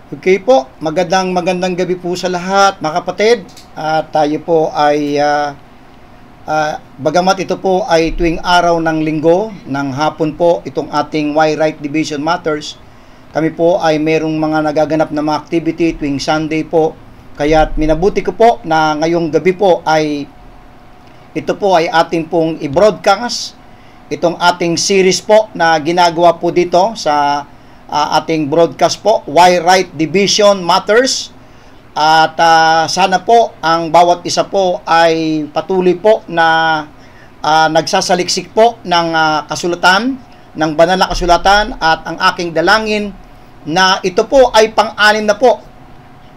Okay po, magandang gabi po sa lahat mga kapatid. Tayo po ay bagamat ito po ay tuwing araw ng linggo, ng hapon po itong ating Why Right Division Matters. Kami po ay merong mga nagaganap na mga activity tuwing Sunday po. Kaya minabuti ko po na ngayong gabi po ay ito po ay ating pong i-broadcast. Itong ating series po na ginagawa po dito sa ating broadcast po, Why Right Division Matters. At sana po ang bawat isa po ay patuloy po na nagsasaliksik po ng kasulatan, ng banal na kasulatan, at ang aking dalangin na ito po ay pang-anim na po,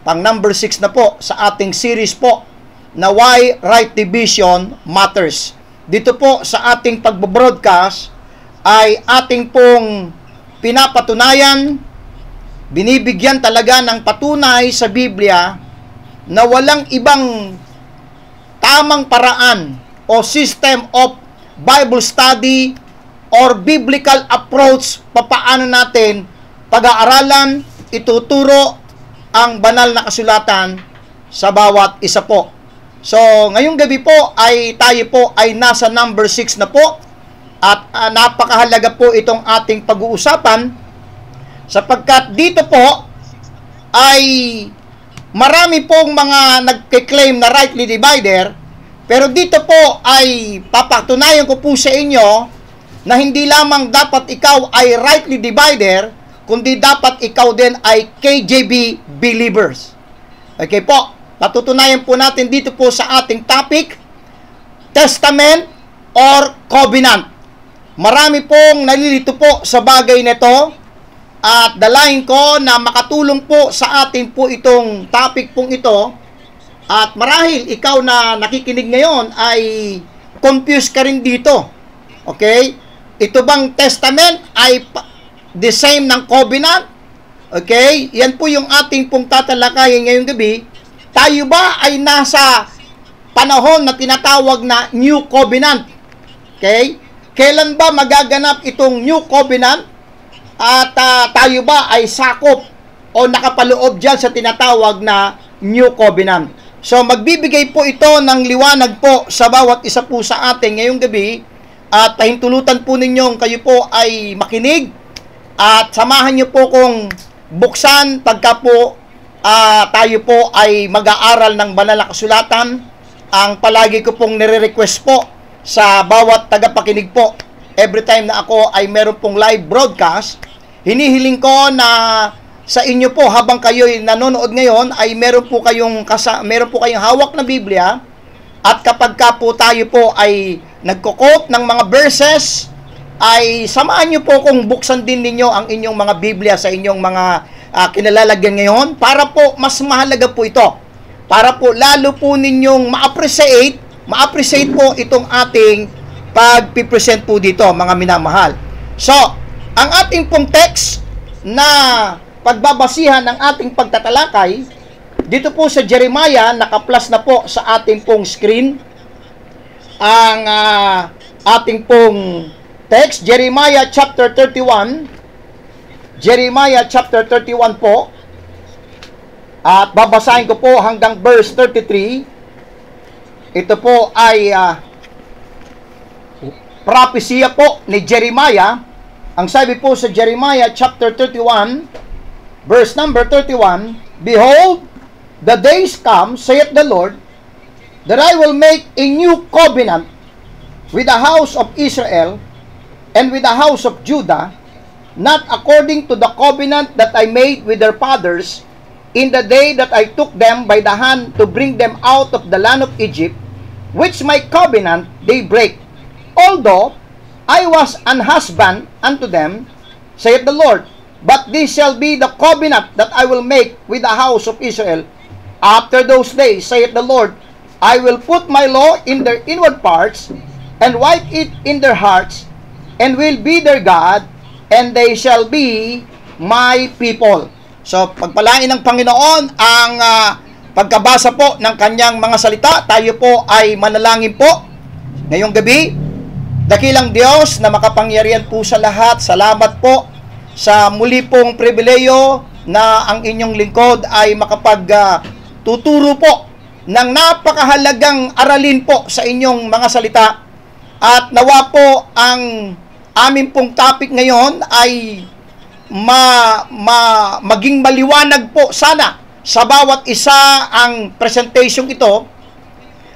pang number 6 na po sa ating series po na Why Right Division Matters. Dito po sa ating pagbo-broadcast ay ating pong pinapatunayan, binibigyan talaga ng patunay sa Biblia na walang ibang tamang paraan o system of Bible study or biblical approach papaano natin pag-aaralan, ituturo ang banal na kasulatan sa bawat isa po. So, ngayong gabi po ay tayo po ay nasa number 6 na po. At napakahalaga po itong ating pag-uusapan sapagkat dito po ay marami pong mga nagke-claim na rightly divider, pero dito po ay papatunayan ko po sa inyo na hindi lamang dapat ikaw ay rightly divider, kundi dapat ikaw din ay KJB believers. Okay po, patutunayan po natin dito po sa ating topic, Testament or Covenant. Marami pong nalilito po sa bagay nito at dalahin ko na makatulong po sa atin po itong topic pong ito. At marahil ikaw na nakikinig ngayon ay confused ka rin dito. Okay? Ito bang testament ay the same ng covenant? Okay? Yan po yung ating pong tatalakayin ngayong gabi. Tayo ba ay nasa panahon na tinatawag na New Covenant? Okay? Kailan ba magaganap itong New Covenant? At tayo ba ay sakop o nakapaloob dyan sa tinatawag na New Covenant? So, magbibigay po ito ng liwanag po sa bawat isa po sa atin ngayong gabi. At pahintulutan po ninyong kayo po ay makinig. At samahan nyo po kung buksan pagka po tayo po ay mag-aaral ng banal na kasulatan. Ang palagi ko pong nire-request po sa bawat tagapakinig po, every time na ako ay meron pong live broadcast, hinihiling ko na sa inyo po habang kayo nanonood ngayon ay meron po kayong hawak na Biblia, at kapag ka po tayo po ay nagko-quote ng mga verses, ay samahan nyo po kung buksan din ninyo ang inyong mga Biblia sa inyong mga kinalalagyan ngayon, para po mas mahalaga po ito, para po lalo po ninyong ma-appreciate po itong ating pag-present po dito, mga minamahal. So, ang ating pong text na pagbabasihan ng ating pagtatalakay, dito po sa Jeremiah, naka-plus na po sa ating pong screen ang ating pong text, Jeremiah chapter 31. Jeremiah chapter 31 po. At babasahin ko po hanggang verse 33. Ito po ay propesya po ni Jeremiah. Ang sabi po sa Jeremiah chapter 31, verse number 31, Behold, the days come, saith the Lord, that I will make a new covenant with the house of Israel and with the house of Judah, not according to the covenant that I made with their fathers in the day that I took them by the hand to bring them out of the land of Egypt, which my covenant they break. Although I was an husband unto them, saith the Lord, but this shall be the covenant that I will make with the house of Israel. After those days, saith the Lord, I will put my law in their inward parts, and write it in their hearts, and will be their God, and they shall be my people. So, pagpalain ng Panginoon ang pagkabasa po ng kanyang mga salita. Tayo po ay manalangin po ngayong gabi. Dakilang Diyos na makapangyarihan po sa lahat, salamat po sa muli pong pribileyo na ang inyong lingkod ay tuturo po ng napakahalagang aralin po sa inyong mga salita. At nawa po ang amin pong topic ngayon ay maging maliwanag po sana sa bawat isa ang presentation ito,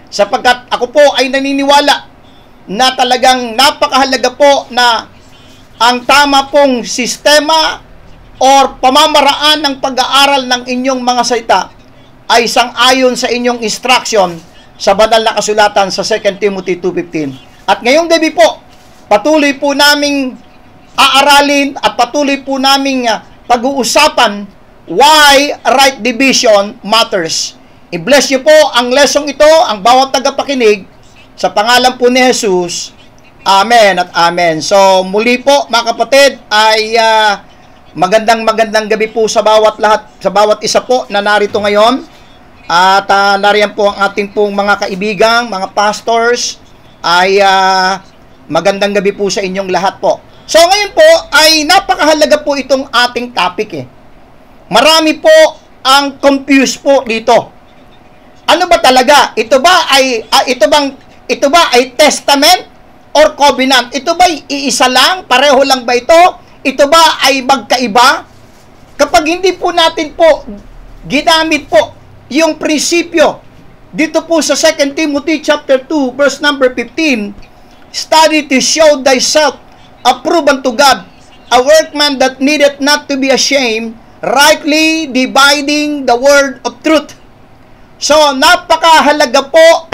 sapagkat ako po ay naniniwala na talagang napakahalaga po na ang tama pong sistema or pamamaraan ng pag-aaral ng inyong mga salita ay sang-ayon sa inyong instruction sa banal na kasulatan sa 2 Timothy 2:15. At ngayong gabi po, patuloy po naming aaralin at patuloy po naming pag-uusapan why right division matters. I-bless niyo po ang lesson ito, ang bawat tagapakinig, sa pangalan po ni Jesus. Amen at amen. So, muli po mga kapatid ay magandang gabi po sa bawat isa po na narito ngayon. At nariyan po ang ating pong mga kaibigang, mga pastors, ay magandang gabi po sa inyong lahat po. So, ngayon po ay napakahalaga po itong ating topic Marami po ang confused po dito. Ano ba talaga? Ito ba ay testament or covenant? Ito ba iisa lang? Pareho lang ba ito? Ito ba ay magkaiba? Kapag hindi po natin po ginamit po yung prinsipyo dito po sa 2 Timothy chapter 2 verse number 15, study to show thyself approved unto God, a workman that needeth not to be ashamed, rightly dividing the word of truth. So, napakahalaga po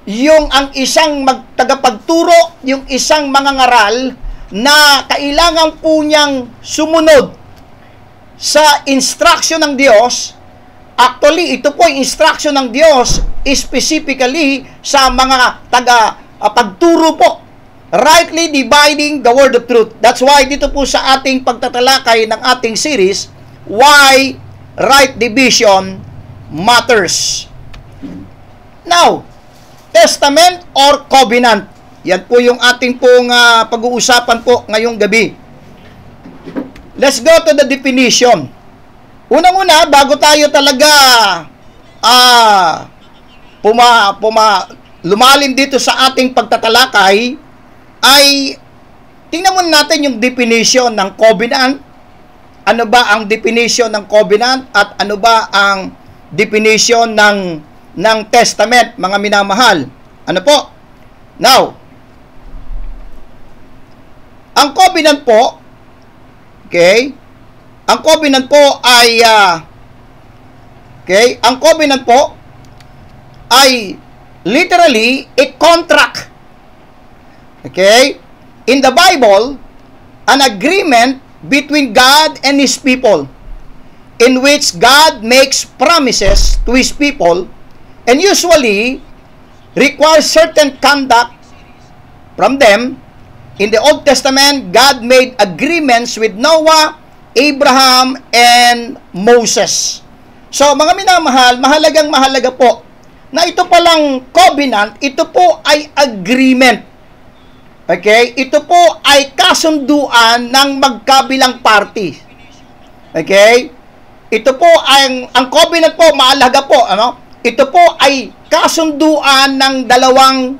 yung ang isang tagapagturo, yung isang mangangaral na kailangan po niyang sumunod sa instruction ng Diyos. Actually, ito po yung instruction ng Diyos specifically sa mga pagturo po. Rightly dividing the word of truth. That's why dito po sa ating pagtatalakay ng ating series, why right division matters. Now, testament or covenant. Yan po yung ating pong pag-uusapan po ngayong gabi. Let's go to the definition. Unang-una, bago tayo talaga lumalim dito sa ating pagtatalakay, ay tingnan muna natin yung definition ng covenant. Ano ba ang definition ng covenant at ano ba ang definition ng testament, mga minamahal? Ano po? Now, ang covenant po, okay? Ang covenant po ay ang covenant po ay literally a contract. Okay? In the Bible, an agreement between God and His people in which God makes promises to His people and usually requires certain conduct from them. In the Old Testament, God made agreements with Noah, Abraham, and Moses. So, mga minamahal, mahalaga po na ito palang covenant, ito po ay agreement. Okay? Ito po ay kasunduan ng magkabilang party. Okay? Ito po ang covenant po, mahalaga po, Ito po ay kasunduan ng dalawang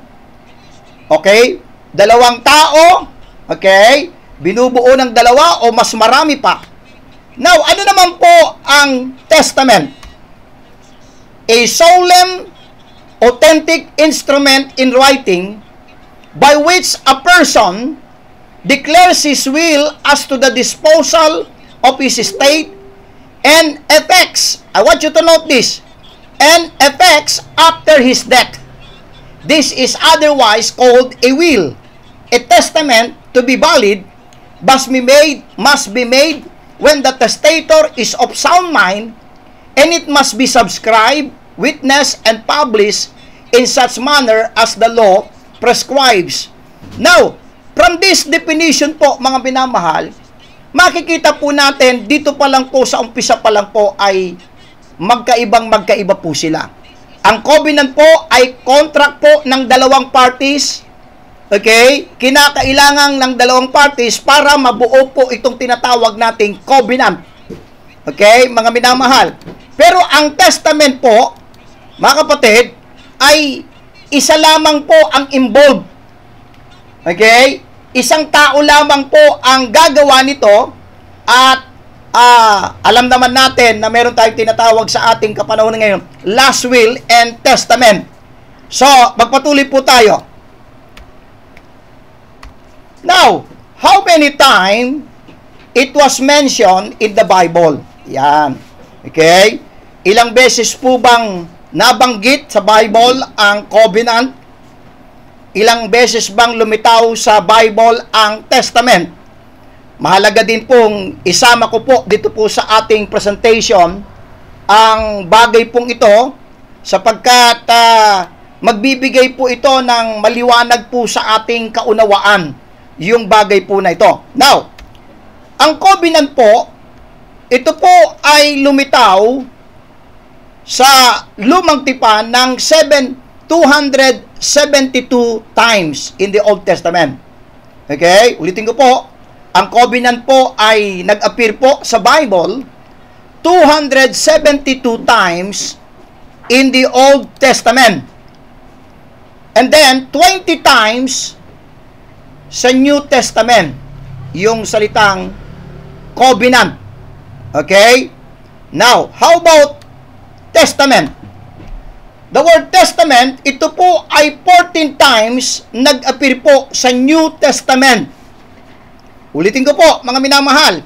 tao, okay? Binubuo ng dalawa o mas marami pa. Now, ano naman po ang testament? A solemn, authentic instrument in writing by which a person declares his will as to the disposal of his estate and effects, I want you to note this, and effects after his death. This is otherwise called a will. A testament, to be valid, must be made when the testator is of sound mind, and it must be subscribed, witnessed, and published in such manner as the law prescribes. Now, from this definition po, mga binamahal, makikita po natin, dito pa lang po, sa umpisa pa lang po, ay magkaiba po sila. Ang covenant po ay contract po ng dalawang parties. Okay? Kinakailangan ng dalawang parties para mabuo po itong tinatawag nating covenant. Okay, mga minamahal. Pero ang testament po, mga kapatid, ay isa lamang po ang involved. Okay? Isang tao lamang po ang gagawa nito at alam naman natin na meron tayong tinatawag sa ating kapanahon ngayon, last will and testament. So, magpatuloy po tayo. Now, how many times it was mentioned in the Bible? Yan. Okay? Ilang beses po bang nabanggit sa Bible ang covenant? Ilang beses bang lumitaw sa Bible ang testament? Mahalaga din pong isama ko po dito po sa ating presentation ang bagay pong ito sapagkat magbibigay po ito ng maliwanag po sa ating kaunawaan yung bagay po na ito. Now, ang covenant po, ito po ay lumitaw sa lumang tipan ng 272 times in the Old Testament. Okay? Ulitin ko po. Ang covenant po ay nag-appear po sa Bible 272 times in the Old Testament. And then, 20 times sa New Testament. Yung salitang covenant. Okay? Now, how about testament? The word testament, ito po ay 14 times nag-appear po sa New Testament. Ulitin ko po, mga minamahal.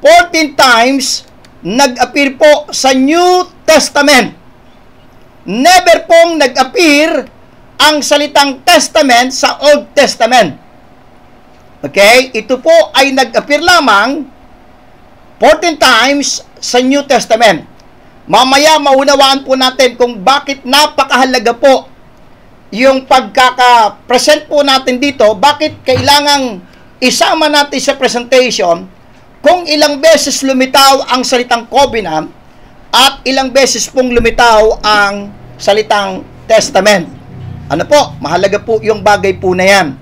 14 times nag-appear po sa New Testament. Never pong nag-appear ang salitang testament sa Old Testament. Okay? Ito po ay nag-appear lamang 14 times sa New Testament. Mamaya maunawaan po natin kung bakit napakahalaga po yung pagkaka-present po natin dito, bakit kailangang isama natin sa presentation kung ilang beses lumitaw ang salitang covenant at ilang beses pong lumitaw ang salitang testament. Ano po? Mahalaga po yung bagay po na yan.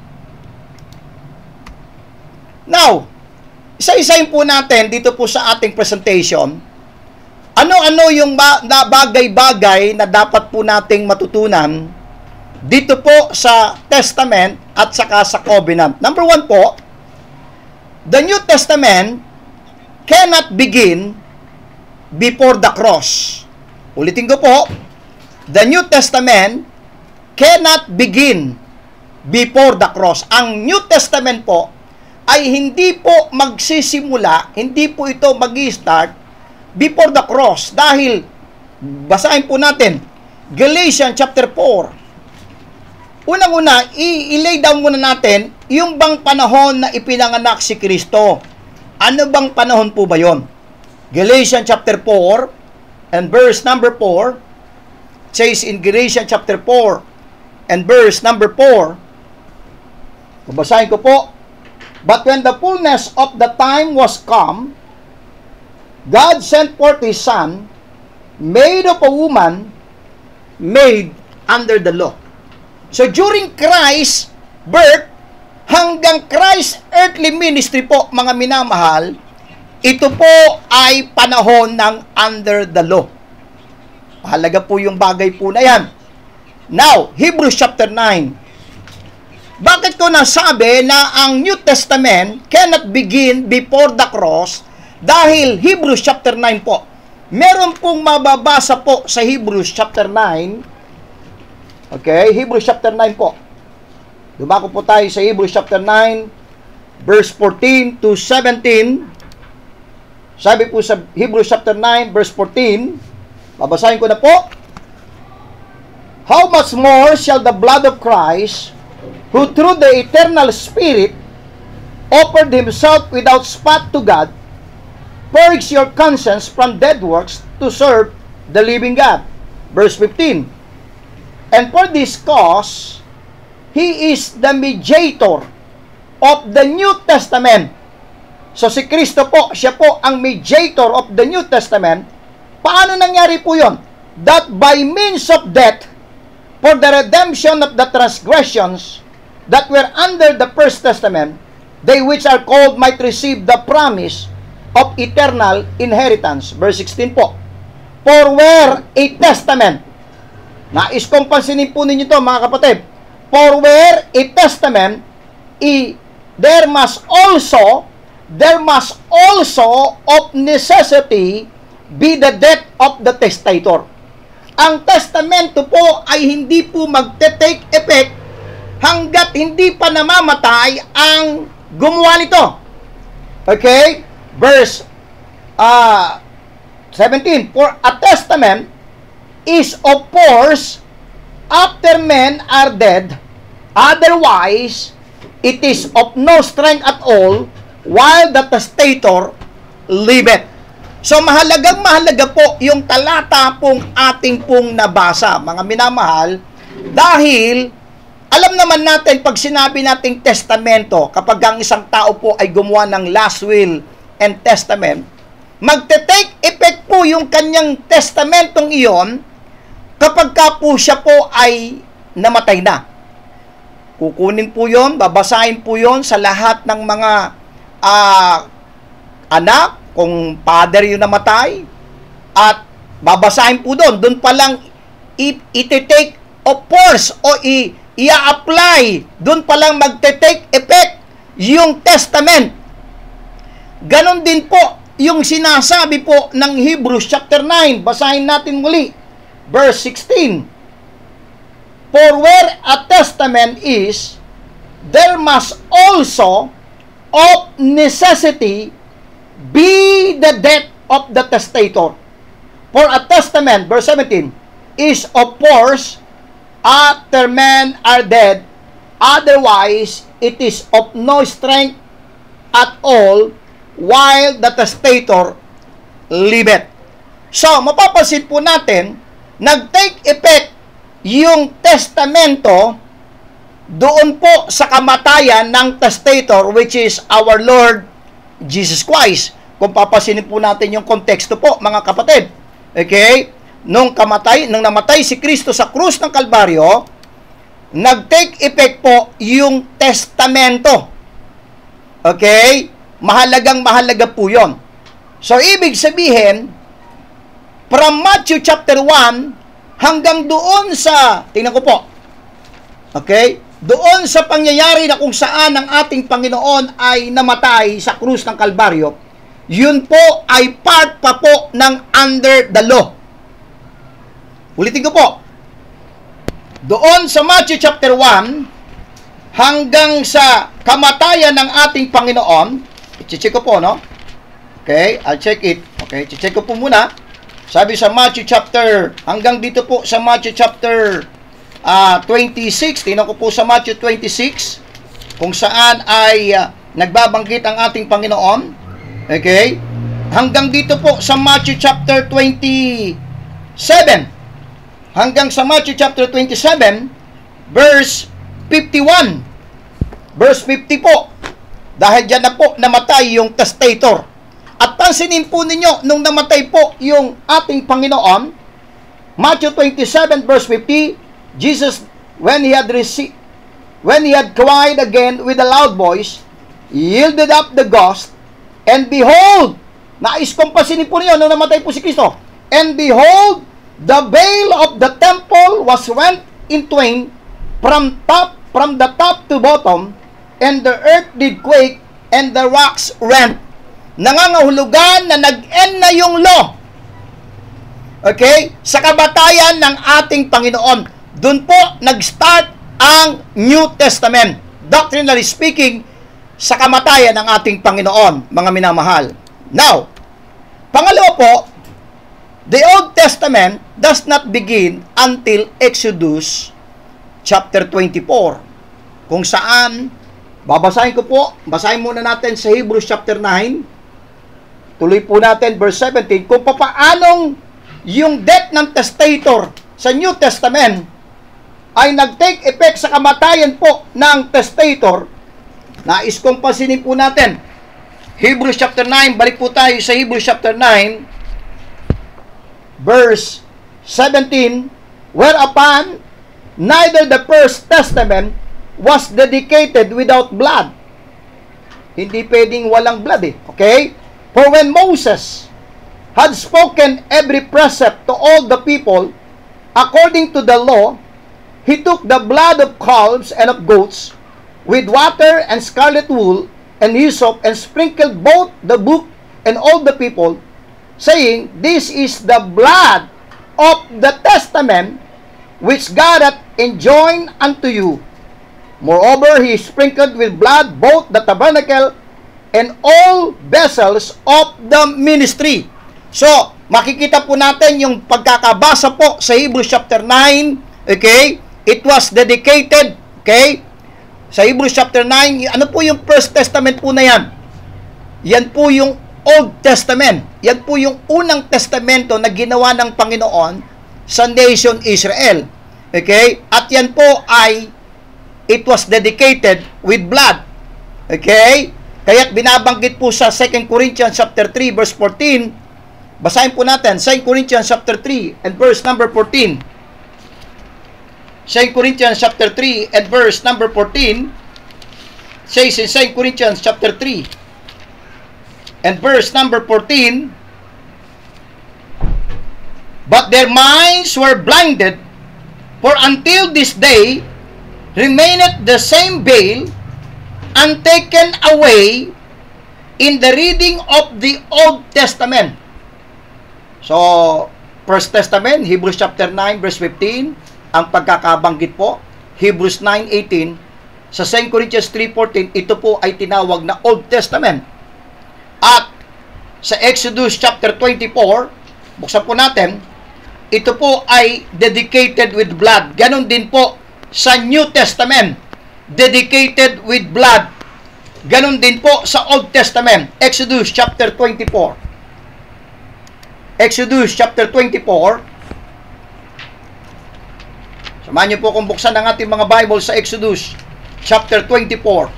Now, isa-isahin po natin dito po sa ating presentation, ano-ano yung bagay-bagay na dapat po nating matutunan dito po sa testament at saka sa covenant. Number 1 po, the New Testament cannot begin before the cross. Ulitin ko po, the New Testament cannot begin before the cross. Ang New Testament po ay hindi po magsisimula, hindi po ito mag-start before the cross. Dahil, basahin po natin, Galatians chapter 4. Unang-una, i-lay down muna natin yung bang panahon na ipinanganak si Kristo. Ano bang panahon po ba yon? Galatians chapter 4 and verse number 4 says in Galatians chapter 4 and verse number 4, babasahin ko po, but when the fullness of the time was come, God sent forth His Son, made of a woman, made under the law. So during Christ's birth, hanggang Christ's earthly ministry po, mga minamahal, ito po ay panahon ng under the law. Mahalaga po yung bagay po na yan. Now, Hebrews chapter 9. Bakit ko nasabi na ang New Testament cannot begin before the cross? Dahil Hebrews chapter 9 po. Meron pong mababasa po sa Hebrews chapter 9. Okay, Hebrews chapter 9 po. Dumako po tayo sa Hebrews chapter 9, verse 14 to 17. Sabi po sa Hebrews chapter 9, verse 14, babasahin ko na po. How much more shall the blood of Christ, who through the eternal Spirit offered Himself without spot to God, purge your conscience from dead works to serve the living God. Verse 15. And for this cause, He is the mediator of the New Testament. So si Kristo po, siya po ang mediator of the New Testament. Paano nangyari po yon? That by means of death, for the redemption of the transgressions that were under the first testament, they which are called might receive the promise of eternal inheritance. Verse 16 po. For where a testament, nais kong pansinin po ninyo ito mga kapatid, for where a testament, there must also of necessity be the death of the testator. Ang testamento po ay hindi po magte-take effect hanggat hindi pa namamatay ang gumawa nito. Okay? Verse 17, for a testament is of force after men are dead, otherwise it is of no strength at all while the testator liveth. So mahalaga po yung talata pong ating pong nabasa, mga minamahal, dahil alam naman natin pag sinabi nating testamento, kapag ang isang tao po ay gumawa ng last will and testament, magte-take effect po yung kanyang testamentong iyon kapag ka po siya po ay namatay na. Kukunin po yon, babasahin po yon sa lahat ng mga anak, kung father yung namatay, at babasahin po doon pa lang iti-take of force o i-apply, doon pa lang magte-take effect yung testament. Ganon din po yung sinasabi po ng Hebrews chapter 9. Basahin natin muli, verse 16. For where a testament is, there must also of necessity be the death of the testator. For a testament, verse 17, is of force after men are dead, otherwise it is of no strength at all while the testator liveth. So, mapapansin po natin, nag-take effect yung testamento doon po sa kamatayan ng testator, which is our Lord Jesus Christ. Kung papansinin po natin yung konteksto po, mga kapatid. Okay? Nung namatay si Kristo sa krus ng Kalbaryo, nag-take effect po yung testamento. Okay? Mahalaga po yon. So, ibig sabihin, from Matthew chapter 1 hanggang doon sa, tingnan ko po, okay? Doon sa pangyayari na kung saan ang ating Panginoon ay namatay sa krus ng Kalbaryo, yun po ay part pa po ng under the law. Ulitin ko po. Doon sa Matthew chapter 1 hanggang sa kamatayan ng ating Panginoon, i-check ko po, no? Okay, I'll check it. Okay, i-check ko po muna. Sabi sa Matthew chapter, hanggang dito po sa Matthew chapter 26, tingnan ko po sa Matthew 26, kung saan ay nagbabanggit ang ating Panginoon. Okay? Hanggang dito po sa Matthew chapter 27. Hanggang sa Matthew chapter 27, verse 51. Verse 50 po. Dahil dyan na po namatay yung testator. At pansinin po ninyo, nung namatay po yung ating Panginoon, Matthew 27 verse 50, Jesus, when he had cried again with a loud voice, yielded up the ghost, and behold, nais kong pansinin po ninyo, nung namatay po si Kristo, and behold, the veil of the temple was rent in twain from the top to bottom, and the earth did quake, and the rocks rent. Nangangahulugan na nag-end na yung law. Okay? Sa kamatayan ng ating Panginoon. Doon po nag-start ang New Testament. Doctrinally speaking, sa kamatayan ng ating Panginoon, mga minamahal. Now, pangalawa po, the Old Testament does not begin until Exodus chapter 24. Kung saan, babasahin ko po, basahin muna natin sa Hebrews chapter 9. Tuloy po natin verse 17, kung paanong yung death ng testator sa New Testament ay nag-take effect sa kamatayan po ng testator. Nais kong pansinin po natin. Hebrews chapter 9, balik po tayo sa Hebrews chapter 9, verse 17, whereupon neither the first testament was dedicated without blood. Hindi pwedeng walang blood eh. Okay? For when Moses had spoken every precept to all the people, according to the law, he took the blood of calves and of goats, with water and scarlet wool and hyssop, and sprinkled both the book and all the people, saying, This is the blood of the testament which God hath enjoined unto you. Moreover, he sprinkled with blood both the tabernacle and all vessels of the ministry. So, makikita po natin yung pagkakabasa po sa Hebrews chapter 9, okay? It was dedicated, okay? Sa Hebrews chapter 9, ano po yung First Testament po na yan? Yan po yung Old Testament. Yan po yung unang testamento na ginawa ng Panginoon sa nation Israel. Okay? At yan po ay it was dedicated with blood. Okay? Kaya't binabanggit po sa 2 Corinthians chapter 3 verse 14. Basahin po natin, 2 Corinthians chapter 3 and verse number 14. 2 Corinthians chapter 3 and verse number 14 says in 2 Corinthians chapter 3 and verse number 14, But their minds were blinded, for until this day remaineth the same veil untaken away in the reading of the Old Testament. So, First Testament, Hebrews chapter 9, verse 15, ang pagkakabanggit po, Hebrews 9:18, sa 2 Corinthians 3:14, ito po ay tinawag na Old Testament. At sa Exodus chapter 24, buksan po natin, ito po ay dedicated with blood. Ganon din po sa New Testament, dedicated with blood. Ganon din po sa Old Testament, Exodus chapter 24. Exodus chapter 24. Samahan niyo po kung buksan ang ating mga Bible sa Exodus chapter 24.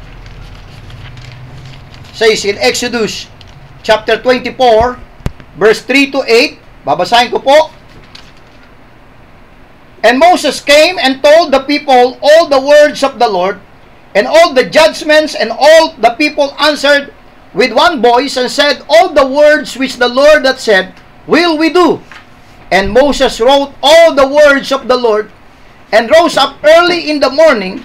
Says in Exodus chapter 24 verse 3 to 8. Babasahin ko po. And Moses came and told the people all the words of the Lord, and all the judgments, and all the people answered with one voice and said, All the words which the Lord hath said will we do. And Moses wrote all the words of the Lord, and rose up early in the morning,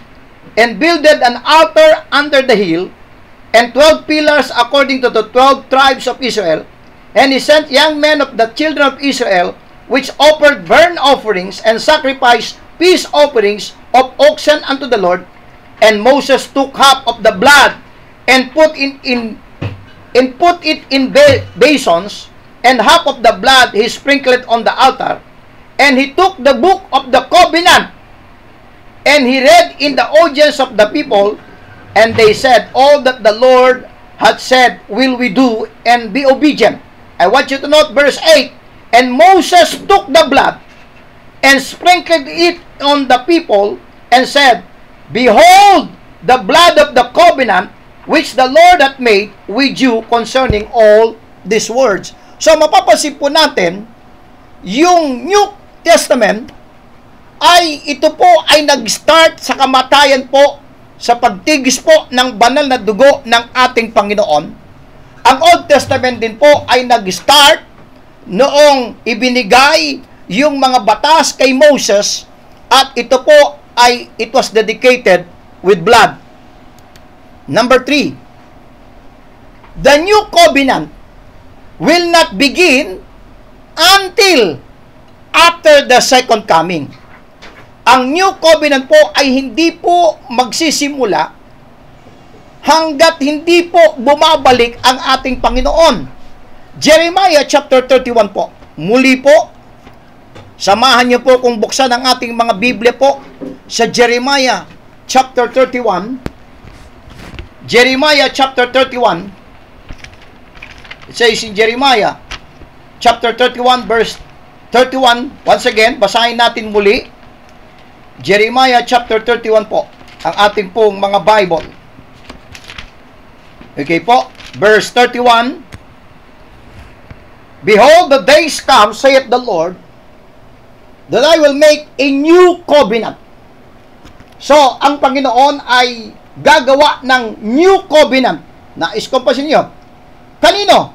and builded an altar under the hill, and 12 pillars according to the 12 tribes of Israel. And he sent young men of the children of Israel, which offered burnt offerings and sacrificed peace offerings of oxen unto the Lord. And Moses took half of the blood and put it in basins, and half of the blood he sprinkled on the altar. And he took the book of the covenant, and he read in the audience of the people, and they said, All that the Lord had said will we do, and be obedient. I want you to note verse 8. And Moses took the blood and sprinkled it on the people, and said, Behold the blood of the covenant which the Lord hath made with you concerning all these words. So mapapansin po natin, yung New Testament ay ito po ay nag-start sa kamatayan po, sa pagtigis po ng banal na dugo ng ating Panginoon. Ang Old Testament din po ay nag-start noong ibinigay yung mga batas kay Moses, at ito po ay it was dedicated with blood. Number 3, the new covenant will not begin until after the second coming. Ang new covenant po ay hindi po magsisimula hanggat hindi po bumabalik ang ating Panginoon. Jeremiah chapter 31 po. Muli po, samahan niyo po kung buksan ang ating mga Biblia po sa Jeremiah chapter 31. Jeremiah chapter 31. It says in Jeremiah chapter 31 verse 31. Once again, basahin natin muli. Jeremiah chapter 31 po, ang ating pong mga Bible. Okay po, verse 31. Behold, the days come, saith the Lord, that I will make a new covenant. So, ang Panginoon ay gagawa ng new covenant. Nais ko pa sa inyo. Kanino?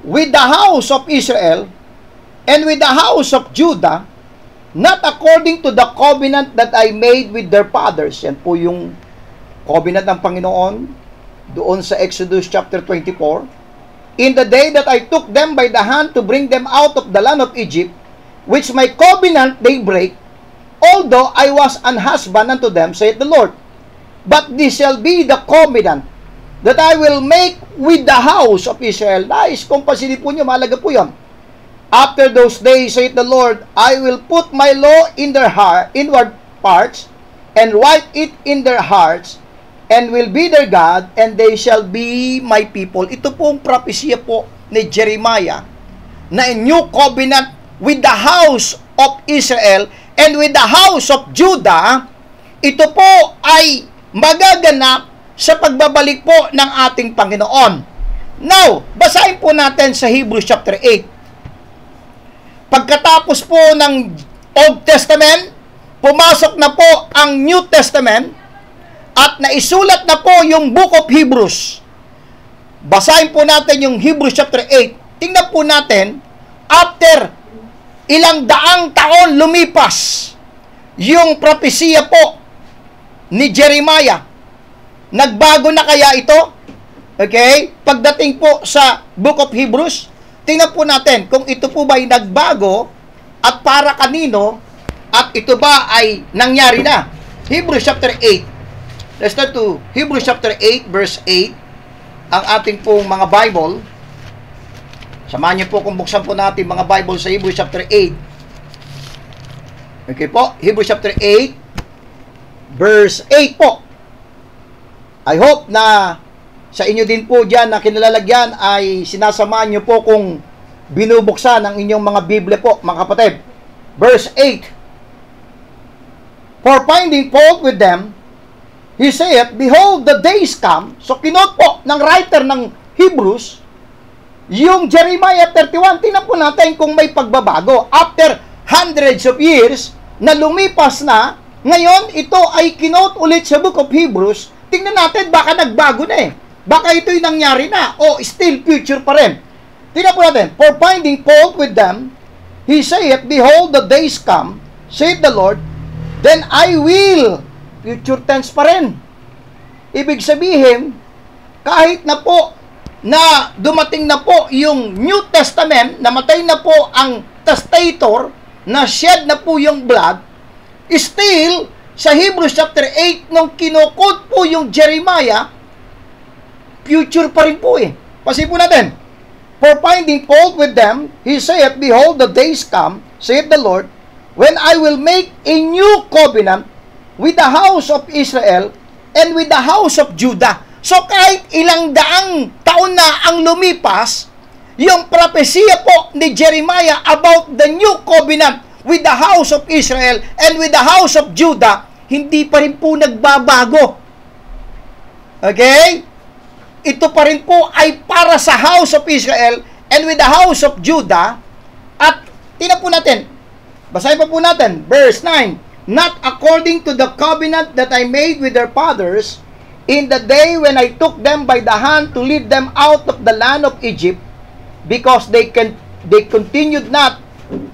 with the house of Israel and with the house of Judah, not according to the covenant that I made with their fathers. Yan po yung covenant ng Panginoon doon sa Exodus chapter 24. In the day that I took them by the hand to bring them out of the land of Egypt, which my covenant they break, although I was an husband unto them, saith the Lord. But this shall be the covenant that I will make with the house of Israel. Nice, kung pasilip po nyo, mahalaga po yun. After those days, saith the Lord, I will put my law in their heart, inward parts, and write it in their hearts, and will be their God, and they shall be my people. Ito pong propesya po ni Jeremiah na a new covenant with the house of Israel and with the house of Judah. Ito po ay magaganap sa pagbabalik po ng ating Panginoon. Now, basahin po natin sa Hebrews chapter 8. Pagkatapos po ng Old Testament, pumasok na po ang New Testament at naisulat na po yung Book of Hebrews. Basahin po natin yung Hebrews chapter 8. Tingnan po natin, after ilang daang taon lumipas, yung propesya po ni Jeremiah, nagbago na kaya ito? Okay? Pagdating po sa Book of Hebrews, tingnan po natin kung ito po ba ay nagbago at para kanino at ito ba ay nangyari na. Hebrews chapter 8. Let's start to Hebrews chapter 8 verse 8. Ang ating pong mga Bible. Samahan niyo po kung buksan po natin mga Bible sa Hebrews chapter 8. Okay po, Hebrews chapter 8 verse 8 po. I hope na sa inyo din po dyan na kinalalagyan ay sinasamahan nyo po kung binubuksan ang inyong mga Biblia po, mga kapatid. Verse 8. For finding fault with them, he saith, behold, the days come. So, kinote po ng writer ng Hebrews, yung Jeremiah 31, tingnan po natin kung may pagbabago. After hundreds of years na lumipas na, ngayon ito ay kinote ulit sa Book of Hebrews. Tingnan natin, baka nagbago na eh. Baka ito'y nangyari na. O, still future pa rin. Tingnan po natin. For finding fault with them, he saith, behold, the days come, saith the Lord, then I will. Future tense pa rin. Ibig sabihin, kahit na po na dumating na po yung New Testament, namatay na po ang testator, na shed na po yung blood, still, sa Hebrews chapter 8, nung kinukod po yung Jeremiah, future pa rin po eh. Pasin po natin. For finding fault with them, he saith, behold, the days come, saith the Lord, when I will make a new covenant with the house of Israel and with the house of Judah. So kahit ilang daang taon na ang lumipas, yung propesya po ni Jeremiah about the new covenant with the house of Israel and with the house of Judah, hindi pa rin po nagbabago. Okay? Ito pa rin po ay para sa house of Israel and with the house of Judah. At tingnan po natin, basahin pa po natin, verse 9, not according to the covenant that I made with their fathers in the day when I took them by the hand to lead them out of the land of Egypt, because they continued not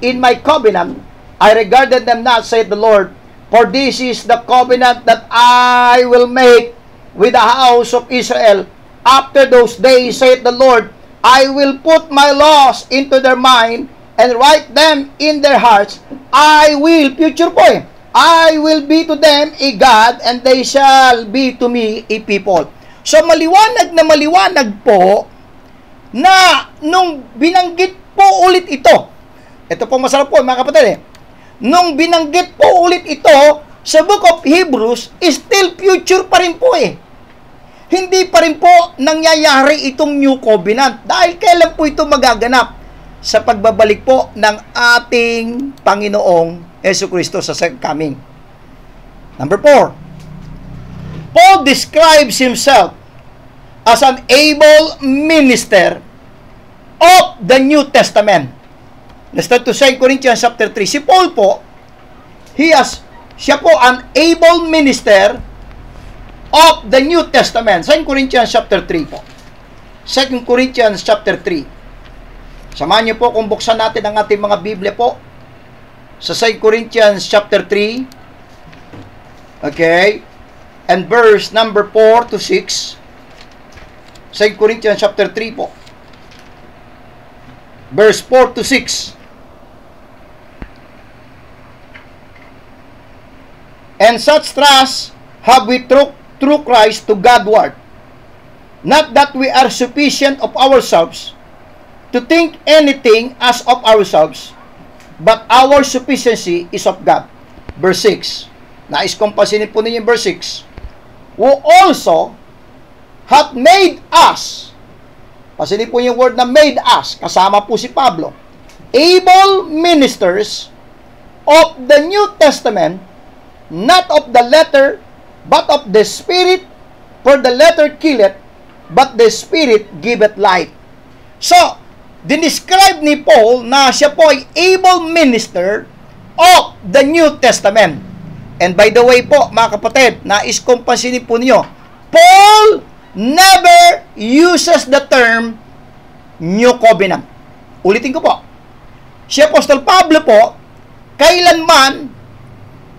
in my covenant, I regarded them not, saith the Lord, for this is the covenant that I will make with the house of Israel. After those days, saith the Lord, I will put my laws into their mind and write them in their hearts. I will, future po eh, I will be to them a God, and they shall be to me a people. So maliwanag na maliwanag po na nung binanggit po ulit ito, ito po masarap po mga kapatid eh, nung binanggit po ulit ito sa Book of Hebrews, still future pa rin po eh. Hindi pa rin po nangyayari itong new covenant. Dahil kailan po ito magaganap? Sa pagbabalik po ng ating Panginoong Jesucristo sa second coming. Number 4. Paul describes himself as an able minister of the New Testament. Let's start to 2 Corinthians chapter 3. Si Paul po, siya po an able minister of the New Testament. 2 Corinthians chapter 3 po. 2 Corinthians chapter 3. Samahan niyo po kung buksan natin ang ating mga Biblia po sa 2 Corinthians chapter 3. Okay? And verse number 4 to 6. 2 Corinthians chapter 3 po. Verse 4 to 6. And such trust have we through Christ to Godward. Not that we are sufficient of ourselves to think anything as of ourselves, but our sufficiency is of God. Verse 6. Nais kong pasinin po ninyo yung verse 6. Who also hath made us, pasinin po yung word na made us, kasama po si Pablo, able ministers of the New Testament, not of the letter, but of the Spirit, for the letter killeth, but the Spirit giveth life. So, dinescribe ni Paul na siya po ay able minister of the New Testament. And by the way po, mga kapatid, nais kong pansinin po niyo, Paul never uses the term New Covenant. Ulitin ko po. Si Apostol Pablo po, kailanman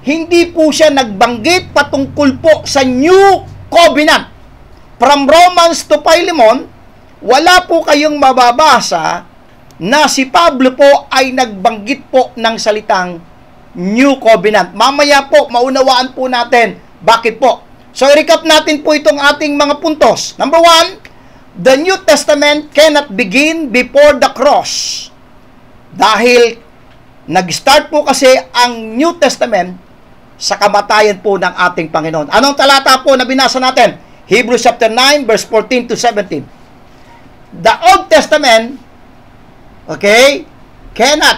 hindi po siya nagbanggit patungkol po sa New Covenant. From Romans to Philemon, wala po kayong mababasa na si Pablo po ay nagbanggit po ng salitang New Covenant. Mamaya po, maunawaan po natin bakit po. So, i-recap natin po itong ating mga puntos. Number 1, the New Testament cannot begin before the cross. Dahil nag-start po kasi ang New Testament sa kamatayan po ng ating Panginoon. Anong talata po na binasa natin? Hebrews chapter 9, verse 14 to 17. The Old Testament, okay,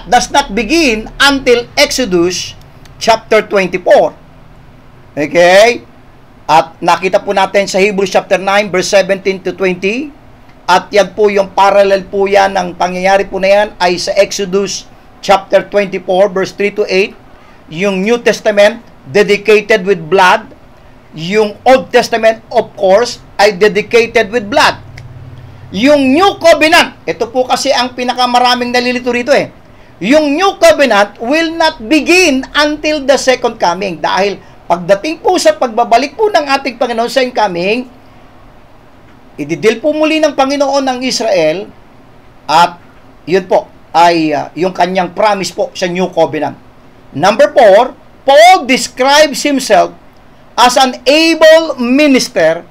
does not begin until Exodus chapter 24. Okay? At nakita po natin sa Hebrews chapter 9, verse 17 to 20. At yan po yung parallel po yan ng pangyayari po na yan ay sa Exodus chapter 24, verse 3 to 8. Yung New Testament, dedicated with blood. Yung Old Testament, of course, ay dedicated with blood. Yung New Covenant, ito po kasi ang pinakamaraming nalilito rito eh. Yung New Covenant will not begin until the second coming. Dahil pagdating po sa pagbabalik po ng ating Panginoon sa coming, ididil po muli ng Panginoon ng Israel at yun po ay yung kanyang promise po sa New Covenant. Number 4, Paul describes himself as an able minister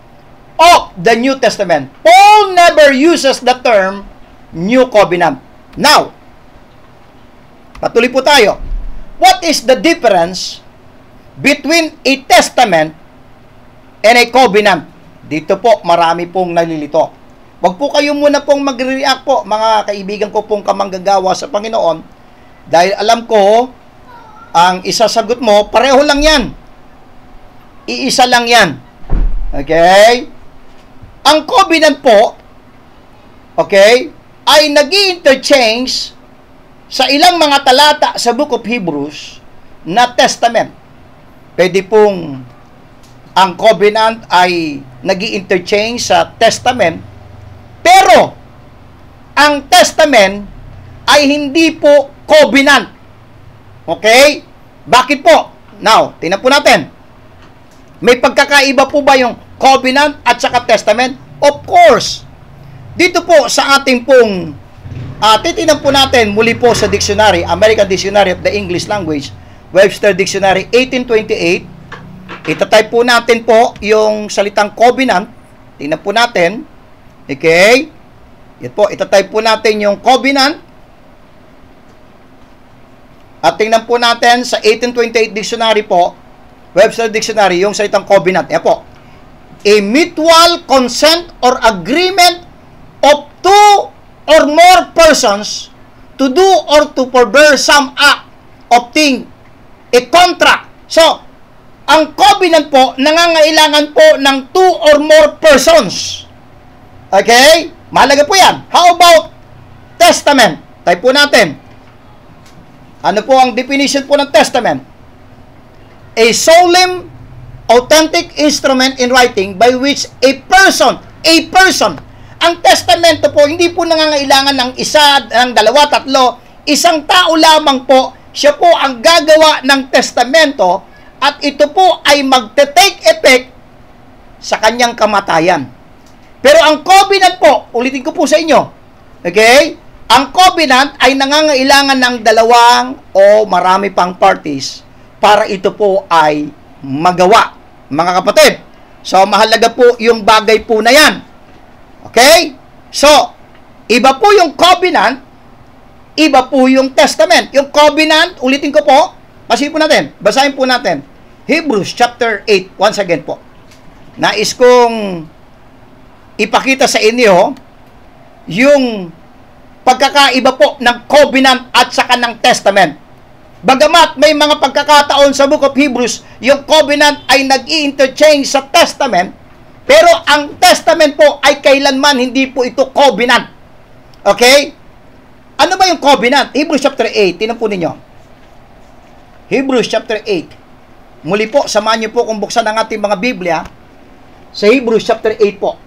of the New Testament. Paul never uses the term New Covenant. Now, patuloy po tayo. What is the difference between a testament and a covenant? Dito po, marami pong nalilito. Wag po kayo muna pong mag-react po, mga kaibigan ko pong kamanggagawa sa Panginoon, dahil alam ko, ang isasagot mo, pareho lang yan. Iisa lang yan. Okay? Ang covenant po, okay, ay nag-i-interchange sa ilang mga talata sa Book of Hebrews na testament. Pwede pong ang covenant ay nag-i-interchange sa testament, pero ang testament ay hindi po covenant. Okay? Bakit po? Now, tingnan po natin. May pagkakaiba po ba yung covenant at saka testament? Of course. Dito po sa ating pong titingnan po natin muli po sa dictionary, American Dictionary of the English Language, Webster Dictionary 1828. Itatype po natin po yung salitang covenant. Tingnan po natin. Okay? Yan po, itatype po natin yung covenant. At tingnan po natin sa 1828 dictionary po, Webster Dictionary, yung salitang covenant. Yan po. A mutual consent or agreement of two or more persons to do or to forbear some act of thing. A contract. So, ang covenant po, nangangailangan po ng two or more persons. Okay? Mahalaga po yan. How about testament? Type po natin. Ano po ang definition po ng testament? A solemn, authentic instrument in writing by which a person, ang testamento po, hindi po nangangailangan ng isa, ng dalawa, tatlo. Isang tao lamang po, siya po ang gagawa ng testamento at ito po ay magte-take effect sa kanyang kamatayan. Pero ang covenant po, ulitin ko po sa inyo, okay? Ang covenant ay nangangailangan ng dalawang o marami pang parties para ito po ay magawa, mga kapatid. So, mahalaga po yung bagay po na yan. Okay? So, iba po yung covenant, iba po yung testament. Yung covenant, ulitin ko po, basahin po natin. Hebrews chapter 8, once again po. Nais kong ipakita sa inyo yung pagkakaiba po ng covenant at saka ng testament. Bagamat may mga pagkakataon sa Book of Hebrews, yung covenant ay nag-i-interchange sa testament, pero ang testament po ay kailanman hindi po ito covenant. Okay? Ano ba yung covenant? Hebrews chapter 8, tinan po ninyo. Hebrews chapter 8. Muli po, samahan niyo po kung buksan ang ating mga Biblia sa Hebrews chapter 8 po.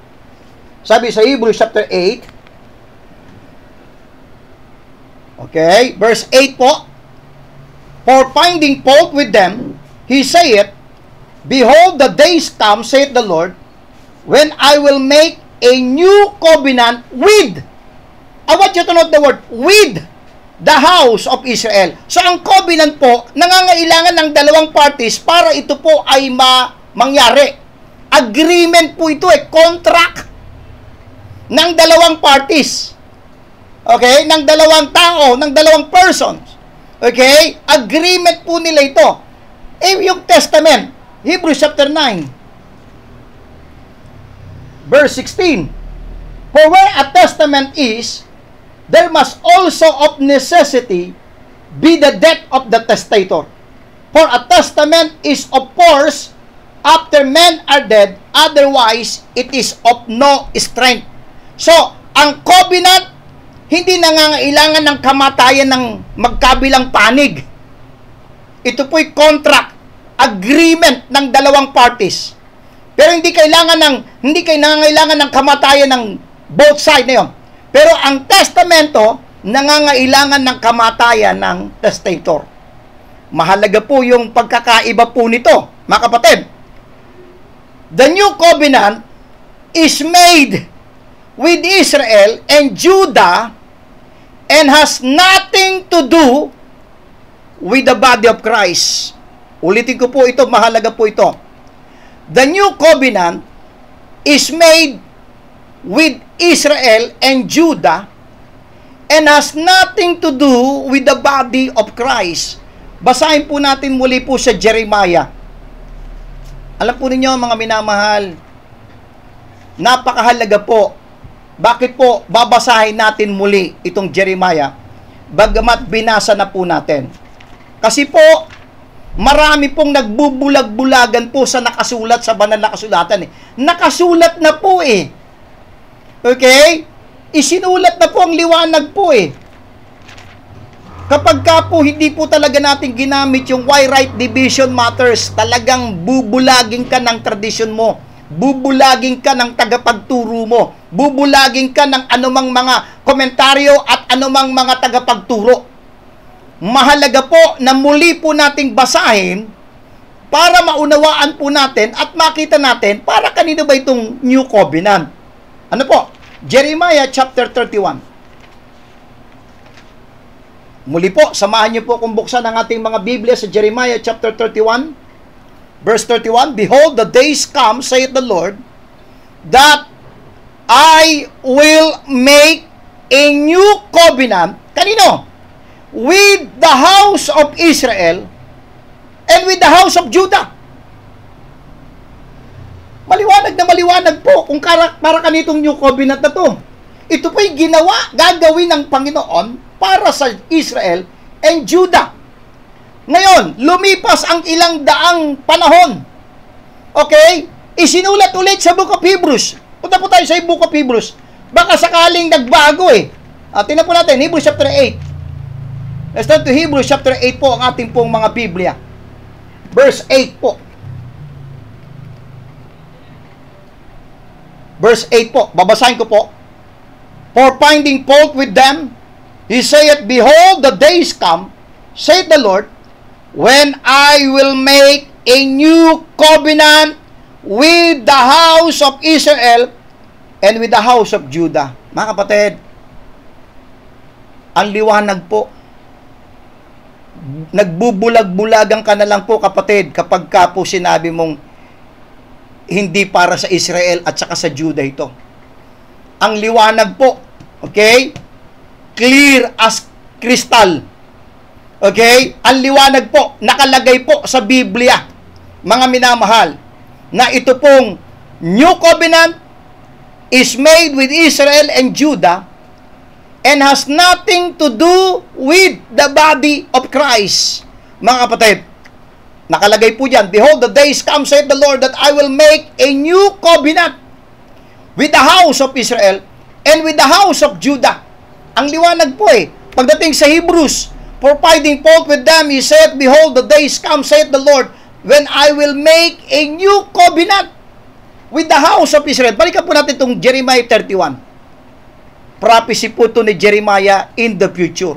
Sabi sa Hebrews chapter 8, okay, verse 8 po, for finding fault with them, he saith, behold, the days come, saith the Lord, when I will make a new covenant with, I want you to note the word, with the house of Israel. So, ang covenant po, nangangailangan ng dalawang parties para ito po ay mangyari. Agreement po ito, contract ng dalawang parties. Okay? Ng dalawang tao, ng dalawang persons. Okay? Agreement po nila ito. Yung testament, Hebrews chapter 9, verse 16. For where a testament is, there must also of necessity be the death of the testator. For a testament is of force after men are dead, otherwise it is of no strength. So, ang covenant, hindi nangangailangan ng kamatayan ng magkabilang panig. Ito po'y contract, agreement ng dalawang parties. Pero hindi nangangailangan ng kamatayan ng both side na yun. Pero ang testamento, nangangailangan ng kamatayan ng testator. Mahalaga po yung pagkakaiba po nito, mga kapatid. The new covenant is made with Israel and Judah and has nothing to do with the body of Christ. Ulitin ko po ito, mahalaga po ito. The new covenant is made with Israel and Judah and has nothing to do with the body of Christ. Basahin po natin muli po sa Jeremiah. Alam po ninyo, mga minamahal, napakahalaga po. Bakit po babasahin natin muli itong Jeremiah? Bagamat binasa na po natin. Kasi po, marami pong nagbubulag-bulagan po sa nakasulat sa banal na kasulatan. Nakasulat na po eh. Okay? Isinulat na po ang liwanag po eh. Kapag ka po hindi po talaga natin ginamit yung why right division matters, talagang bubulagin ka ng tradisyon mo. Bubulagin ka ng tagapagturo mo. Bubulagin ka ng anumang mga komentaryo at anumang mga tagapagturo. Mahalaga po na muli po nating basahin para maunawaan po natin at makita natin para kanino ba itong New Covenant. Ano po? Jeremiah chapter 31. Muli po, samahan niyo po kung buksan ang ating mga Biblia sa Jeremiah chapter 31. Verse 31, behold, the days come, saith the Lord, that I will make a new covenant. Kanino? With the house of Israel and with the house of Judah. Maliwanag na maliwanag po kung para kanitong new covenant na to. Ito po'y gagawin ng Panginoon para sa Israel and Judah. Ngayon, lumipas ang ilang daang panahon. Okay? Isinulat ulit sa Book of Hebrews. Punta po tayo sa Book of Hebrews. Baka sakaling nagbago eh. Tingnan po natin, Hebrews chapter 8. Let's turn to Hebrews chapter 8 po ang ating pong mga Biblia. Verse 8 po. Verse 8 po. Babasahin ko po. for finding fault with them, he saith, Behold, the days come, saith the Lord, when I will make a new covenant with the house of Israel and with the house of Judah. Mga kapatid, ang liwanag po. Nagbubulag-bulagan ka na lang po, kapatid, kapag ka po sinabi mong hindi para sa Israel at saka sa Judah ito. Ang liwanag po, okay? Clear as crystal. Okay? Ang liwanag po, nakalagay po sa Biblia, mga minamahal, na ito pong New Covenant is made with Israel and Judah and has nothing to do with the body of Christ. Mga kapatid, nakalagay po dyan, Behold, the days come, saith the Lord, that I will make a new covenant with the house of Israel and with the house of Judah. Ang liwanag po pagdating sa Hebrews, for finding fault with them, he said, Behold, the days come, saith the Lord, when I will make a new covenant with the house of Israel. Balikan po natin itong Jeremiah 31. Prophecy po ito ni Jeremiah in the future.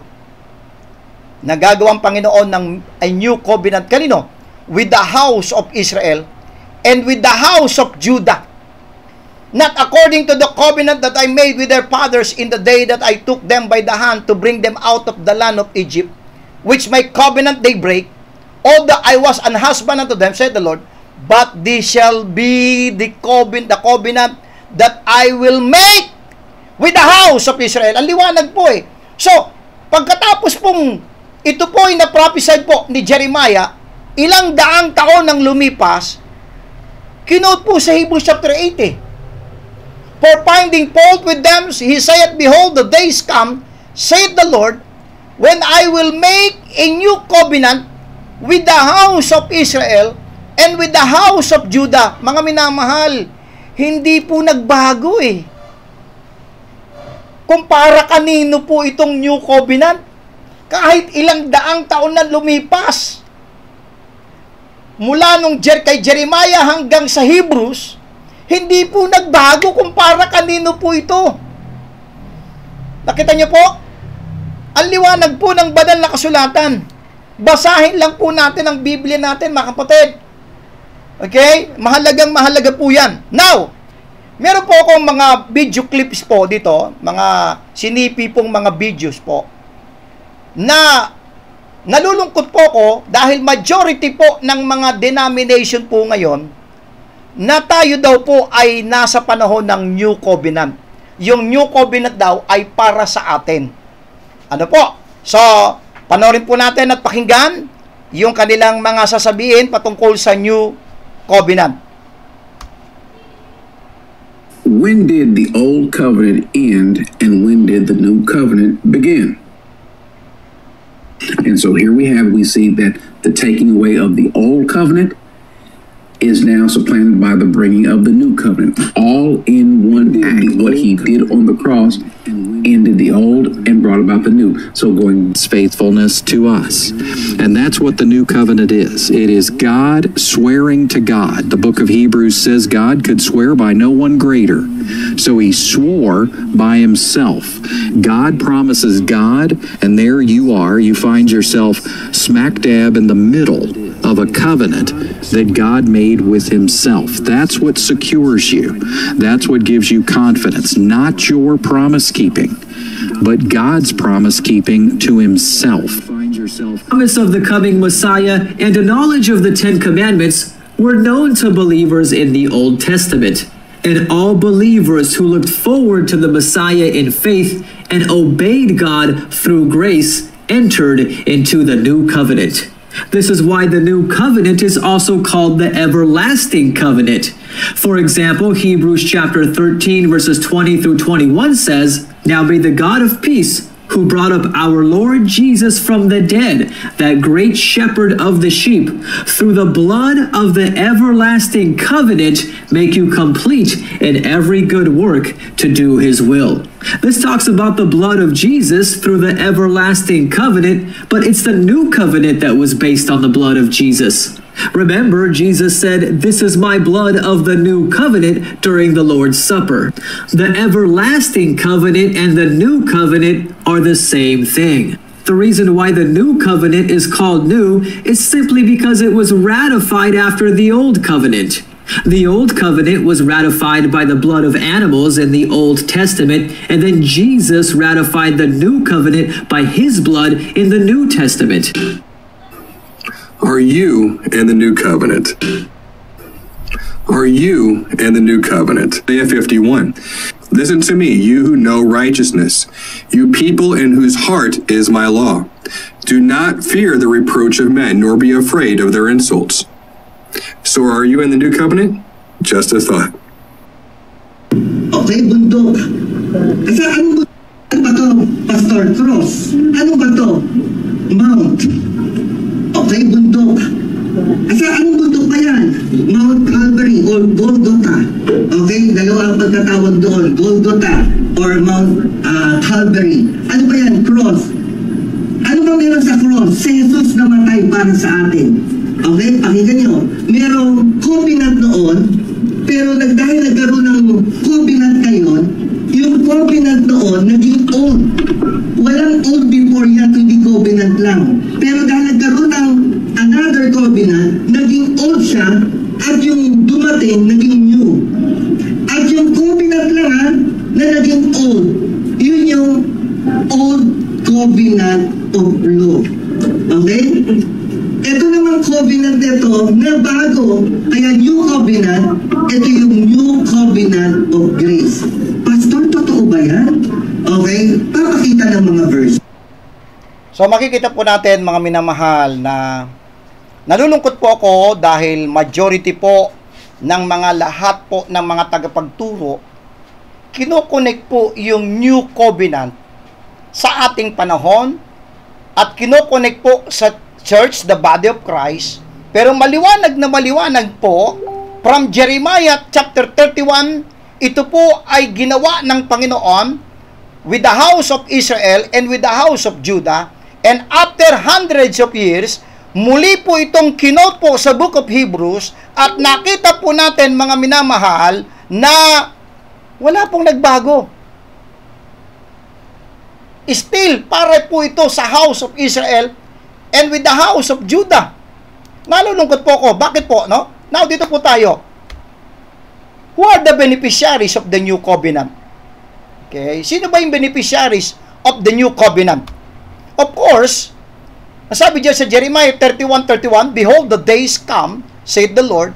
Nagagawang Panginoon ng a new covenant. Kanino? With the house of Israel and with the house of Judah. Not according to the covenant that I made with their fathers in the day that I took them by the hand to bring them out of the land of Egypt, which my covenant they break, although I was an husband unto them, said the Lord, but this shall be the covenant that I will make with the house of Israel. Ang liwanag po So, pagkatapos pong ito po ay na-prophesy po ni Jeremiah, ilang daang taon nang lumipas, kinote po sa Hebrews chapter 8 For finding fault with them, he saith, Behold, the days come, saith the Lord, when I will make a new covenant with the house of Israel and with the house of Judah. Mga minamahal, hindi po nagbago Kung para kanino po itong new covenant, kahit ilang daang taon na lumipas, mula nung kay Jeremiah hanggang sa Hebrews, hindi po nagbago kung para kanino po ito. Nakita niyo po? Ang liwanag po ng banal na kasulatan. Basahin lang po natin ang Biblia natin, mga kapatid. Okay? Mahalaga po yan. Now, meron po akong mga video clips po dito, mga sinipi pong mga videos po, na nalulungkot po ko dahil majority po ng mga denomination po ngayon na tayo daw po ay nasa panahon ng New Covenant. Yung New Covenant daw ay para sa atin. Ano po? So, panoorin po natin at pakinggan yung kanilang mga sasabihin patungkol sa New Covenant. When did the Old Covenant end and when did the New Covenant begin? And so here we see that the taking away of the Old Covenant is now supplanted by the bringing of the New Covenant. All in one act. What he did on the cross ended the old and brought about the new. So going faithfulness to us. And that's what the new covenant is. It is God swearing to God. The book of Hebrews says God could swear by no one greater. So he swore by himself. God promises God, and there you are. You find yourself smack dab in the middle of a covenant that God made with himself. That's what secures you. That's what gives you confidence. Not your promise keeping, but God's promise keeping to himself. Promise of the coming Messiah and a knowledge of the Ten Commandments were known to believers in the Old Testament. And all believers who looked forward to the Messiah in faith and obeyed God through grace entered into the new covenant. This is why the new covenant is also called the everlasting covenant. For example, Hebrews chapter 13 verses 20 through 21 says, Now may the God of peace, who brought up our Lord Jesus from the dead, that great shepherd of the sheep, through the blood of the everlasting covenant, make you complete in every good work to do his will. This talks about the blood of Jesus through the everlasting covenant, but it's the new covenant that was based on the blood of Jesus. Remember, Jesus said, "This is my blood of the new covenant" during the Lord's Supper. The everlasting covenant and the new covenant are the same thing. The reason why the new covenant is called new is simply because it was ratified after the old covenant. The old covenant was ratified by the blood of animals in the Old Testament, and then Jesus ratified the new covenant by his blood in the New Testament. Are you in the new covenant? Are you in the new covenant? Isaiah 51. Listen to me, you who know righteousness, you people in whose heart is my law. Do not fear the reproach of men, nor be afraid of their insults. So are you in the new covenant? Just a thought. Okay, bundok. Kasi ano ba to, Pastor? Cross. Ano ba to? Mount. Okay, bundok. Kasi anong bundok ba yan? Mount Calvary or Golgotha. Okay, dalawa ang pagkatawag doon. Golgotha or Mount Calvary. Ano ba yan? Cross. Ano ba meron sa cross? Si Jesus namatay para sa atin. Okay, pakinggan nyo. Merong covenant noon, pero dahil nagkaroon ng covenant ngayon, yung covenant noon naging old. Walang old before yan, hindi covenant lang. Pero dahil nagkaroon ng another covenant, naging old siya, at yung dumating, naging new. At yung covenant lang na naging old, yun yung old covenant of law. Okay? Ito namang covenant nito na bago, kaya new covenant, ito yung new covenant of grace. Pastor, totoo ba yan? Okay, papakita ng mga verse. So makikita po natin mga minamahal na nalulungkot po ako dahil majority po ng mga lahat po ng mga tagapagturo kinokonek po yung new covenant sa ating panahon at kinokonek po sa church, the body of Christ, pero maliwanag na maliwanag po from Jeremiah chapter 31, ito po ay ginawa ng Panginoon with the house of Israel and with the house of Judah, and after hundreds of years, muli po itong kinote po sa book of Hebrews, at nakita po natin mga minamahal na wala pong nagbago. Still, para po ito sa house of Israel and with the house of Judah. Nalulungkot po ako. Bakit po, no? Now, dito po tayo. Who are the beneficiaries of the new covenant? Okay? Sino ba yung beneficiaries of the new covenant? Of course, sabi diyan sa Jeremiah 31:31, "Behold, the days come, said the Lord,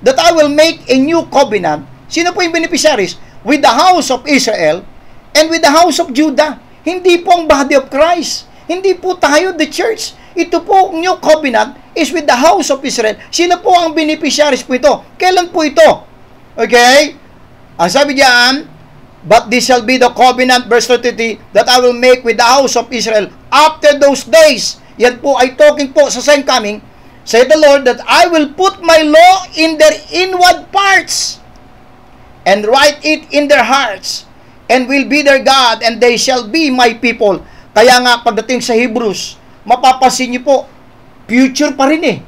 that I will make a new covenant." Sino po yung beneficiaries? With the house of Israel and with the house of Judah. Hindi po ang body of Christ. Hindi po tayo, the church. Ito po, new covenant is with the house of Israel. Sila po ang beneficiaries po ito. Kailan po ito? Okay? Ang sabi diyan, "But this shall be the covenant," verse 33, "that I will make with the house of Israel after those days." Yan po ay talking po sa second coming. "Said the Lord, that I will put my law in their inward parts and write it in their hearts, and will be their God, and they shall be my people." Kaya nga, pagdating sa Hebrews, mapapansin niyo po, future pa rin eh.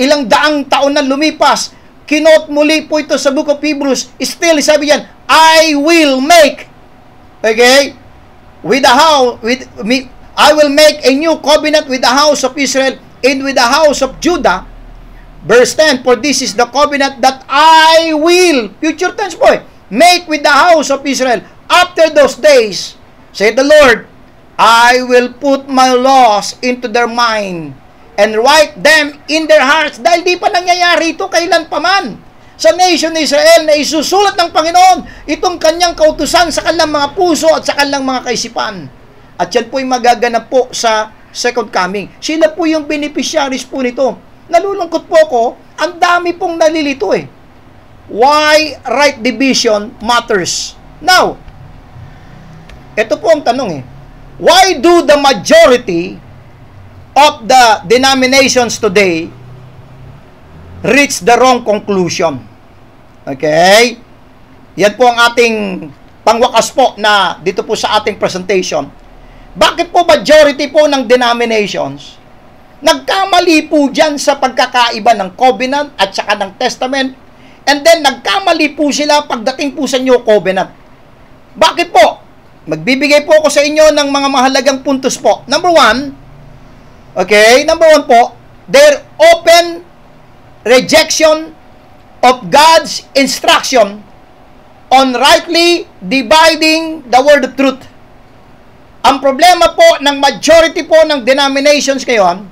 Ilang daang taon na lumipas, kinote muli po ito sa book of Hebrews. Still, sabi yan, "I will make," okay, I will make a new covenant with the house of Israel and with the house of Judah. Verse 10, "For this is the covenant that I will," future tense po eh, "make with the house of Israel after those days, said the Lord, I will put my laws into their mind and write them in their hearts." Dahil di pa nangyayari ito kailan pa man sa nation ni Israel na isusulat ng Panginoon itong kanyang kautusan sa kanilang mga puso at sa kanilang mga kaisipan. At yan po yung magaganap po sa second coming. Sila po yung beneficiaries po nito. Nalulungkot po ako, ang dami pong nalilito eh. Why right division matters? Now, ito po ang tanong eh. Why do the majority of the denominations today reach the wrong conclusion? Okay? Yan po ang ating pangwakas po na dito po sa ating presentation. Bakit po majority po ng denominations Nagkamali po dyan sa pagkakaiba ng covenant at saka ng testament. And then, nagkamali po sila pagdating po sa new covenant. Bakit po? Magbibigay po ako sa inyo ng mga mahalagang puntos po. Number one po, their open rejection of God's instruction on rightly dividing the word of truth. Ang problema po ng majority po ng denominations ngayon,